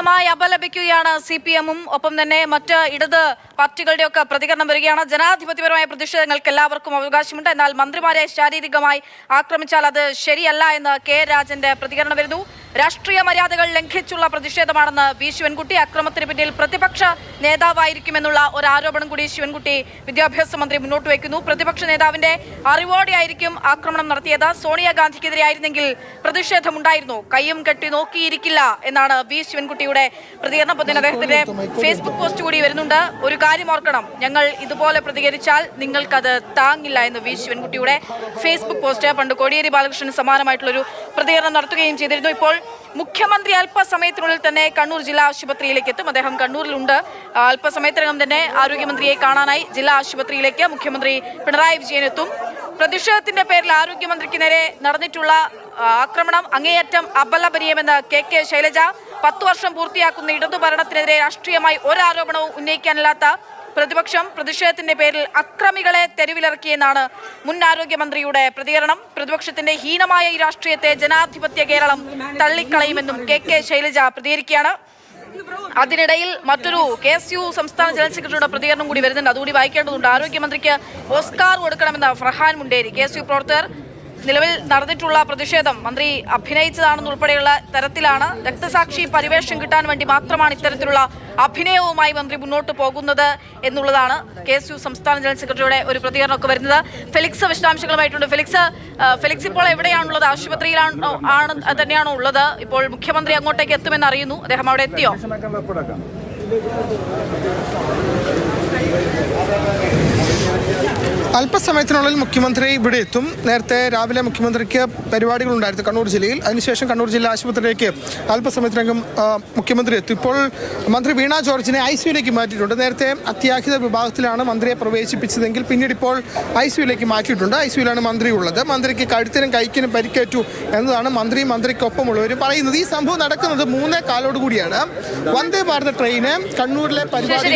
ശക്തമായി അപലപിക്കുകയാണ് CPM-ഉം ഒപ്പം തന്നെ മറ്റ് ഇടത് പാർട്ടികളുടെയൊക്കെ പ്രതികരണം വരികയാണ്. ജനാധിപത്യപരമായ പ്രതിഷേധങ്ങൾക്ക് എല്ലാവർക്കും അവകാശമുണ്ട്, എന്നാൽ മന്ത്രിമാരെ ശാരീരികമായി ആക്രമിച്ചാൽ അത് ശരിയല്ല എന്ന് കെ രാജന്റെ പ്രതികരണം വരുന്നു. രാഷ്ട്രീയ മര്യാദകൾ ലംഘിച്ചുള്ള പ്രതിഷേധമാണെന്ന് വി ശിവൻകുട്ടി. അക്രമത്തിന് പിന്നിൽ പ്രതിപക്ഷ നേതാവായിരിക്കുമെന്നുള്ള ഒരു ആരോപണം കൂടി ശിവൻകുട്ടി വിദ്യാഭ്യാസ മന്ത്രി മുന്നോട്ട് വയ്ക്കുന്നു. പ്രതിപക്ഷ നേതാവിന്റെ അറിവോടെയായിരിക്കും ആക്രമണം നടത്തിയത്. സോണിയാഗാന്ധിക്കെതിരെ ആയിരുന്നെങ്കിൽ പ്രതിഷേധമുണ്ടായിരുന്നു, കയ്യും കെട്ടി നോക്കിയിരിക്കില്ല എന്നാണ് വി ശിവൻകുട്ടിയുടെ പ്രതികരണം. അപ്പോൾ അദ്ദേഹത്തിന്റെ ഫേസ്ബുക്ക് പോസ്റ്റ് കൂടി വരുന്നുണ്ട്. ഒരു കാര്യം ഓർക്കണം, ഞങ്ങൾ ഇതുപോലെ പ്രതികരിച്ചാൽ നിങ്ങൾക്കത് താങ്ങില്ല എന്ന് വി ശിവൻകുട്ടിയുടെ ഫേസ്ബുക്ക് പോസ്റ്റ്. പണ്ട് കോടിയേരി ബാലകൃഷ്ണൻ സമാനമായിട്ടുള്ളൊരു പ്രതികരണം നടത്തുകയും ചെയ്തിരുന്നു. ഇപ്പോൾ മുഖ്യമന്ത്രി അല്പസമയത്തിനുള്ളിൽ തന്നെ കണ്ണൂർ ജില്ലാ ആശുപത്രിയിലേക്ക് എത്തും. അദ്ദേഹം കണ്ണൂരിലുണ്ട്. അല്പസമയത്തിനകം തന്നെ ആരോഗ്യമന്ത്രിയെ കാണാനായി ജില്ലാ ആശുപത്രിയിലേക്ക് മുഖ്യമന്ത്രി പിണറായി വിജയൻ എത്തും. പ്രതിഷേധത്തിന്റെ പേരിൽ ആരോഗ്യമന്ത്രിക്ക് നേരെ നടന്നിട്ടുള്ള ആക്രമണം അങ്ങേയറ്റം അപലപനീയമെന്ന് കെ ശൈലജ. 10 വർഷം പൂർത്തിയാക്കുന്ന ഇടതു ഭരണത്തിനെതിരെ രാഷ്ട്രീയമായി ഒരാരോപണവും ഉന്നയിക്കാനില്ലാത്ത പ്രതിപക്ഷം പ്രതിഷേധത്തിന്റെ പേരിൽ അക്രമികളെ തെരുവിലിറക്കിയെന്നാണ് മുൻ ആരോഗ്യമന്ത്രിയുടെ പ്രതികരണം. പ്രതിപക്ഷത്തിന്റെ ഹീനമായ ഈ രാഷ്ട്രീയത്തെ ജനാധിപത്യ കേരളം തള്ളിക്കളയുമെന്നും കെ ശൈലജ പ്രതികരിക്കുകയാണ്. അതിനിടയിൽ മറ്റൊരു KSU സംസ്ഥാന ജനറൽ സെക്രട്ടറിയുടെ പ്രതികരണം കൂടി വരുന്നുണ്ട്, അതുകൂടി വായിക്കേണ്ടതുണ്ട്. ആരോഗ്യമന്ത്രിക്ക് ഓസ്കാർ കൊടുക്കണമെന്ന ഫർഹാൻ മുണ്ടേരി. KSU പ്രവർത്തകർ നിലവിൽ നടന്നിട്ടുള്ള പ്രതിഷേധം മന്ത്രി അഭിനയിച്ചതാണെന്നുൾപ്പെടെയുള്ള തരത്തിലാണ്. രക്തസാക്ഷി പരിവേഷം കിട്ടാൻ വേണ്ടി മാത്രമാണ് ഇത്തരത്തിലുള്ള അഭിനയവുമായി മന്ത്രി മുന്നോട്ട് പോകുന്നത് എന്നുള്ളതാണ് KSU സംസ്ഥാന ജനറൽ സെക്രട്ടറിയുടെ ഒരു പ്രതികരണമൊക്കെ വരുന്നത്. ഫെലിക്സ് വിശദാംശങ്ങളുമായിട്ടുണ്ട്. ഫെലിക്സ് ഇപ്പോൾ എവിടെയാണുള്ളത്? ആശുപത്രിയിലാണോ തന്നെയാണോ ഉള്ളത്? ഇപ്പോൾ മുഖ്യമന്ത്രി അങ്ങോട്ടേക്ക് എത്തുമെന്ന് അറിയുന്നു. അദ്ദേഹം അവിടെ എത്തിയോ? അല്പസമയത്തിനുള്ളിൽ മുഖ്യമന്ത്രി ഇവിടെ എത്തും. നേരത്തെ രാവിലെ മുഖ്യമന്ത്രിക്ക് പരിപാടികളുണ്ടായിരുന്നു കണ്ണൂർ ജില്ലയിൽ. അതിനുശേഷം കണ്ണൂർ ജില്ലാ ആശുപത്രിയിലേക്ക് അല്പസമയത്തിനകം മുഖ്യമന്ത്രി എത്തും. ഇപ്പോൾ മന്ത്രി വീണ ജോർജിനെ ICUലേക്ക് മാറ്റിയിട്ടുണ്ട്. നേരത്തെ അത്യാഹിത വിഭാഗത്തിലാണ് മന്ത്രിയെ പ്രവേശിപ്പിച്ചതെങ്കിൽ പിന്നീട് ഇപ്പോൾ ICUലേക്ക് മാറ്റിയിട്ടുണ്ട്. ICUലാണ് മന്ത്രി ഉള്ളത്. മന്ത്രിക്ക് കഴുത്തിനും കൈക്കിനും പരിക്കേറ്റു എന്നതാണ് മന്ത്രിക്കൊപ്പമുള്ളവർ പറയുന്നത്. ഈ സംഭവം നടക്കുന്നത് 3:15 കൂടിയാണ്. വന്ദേ ഭാരത് ട്രെയിന് കണ്ണൂരിലെ പരിപാടി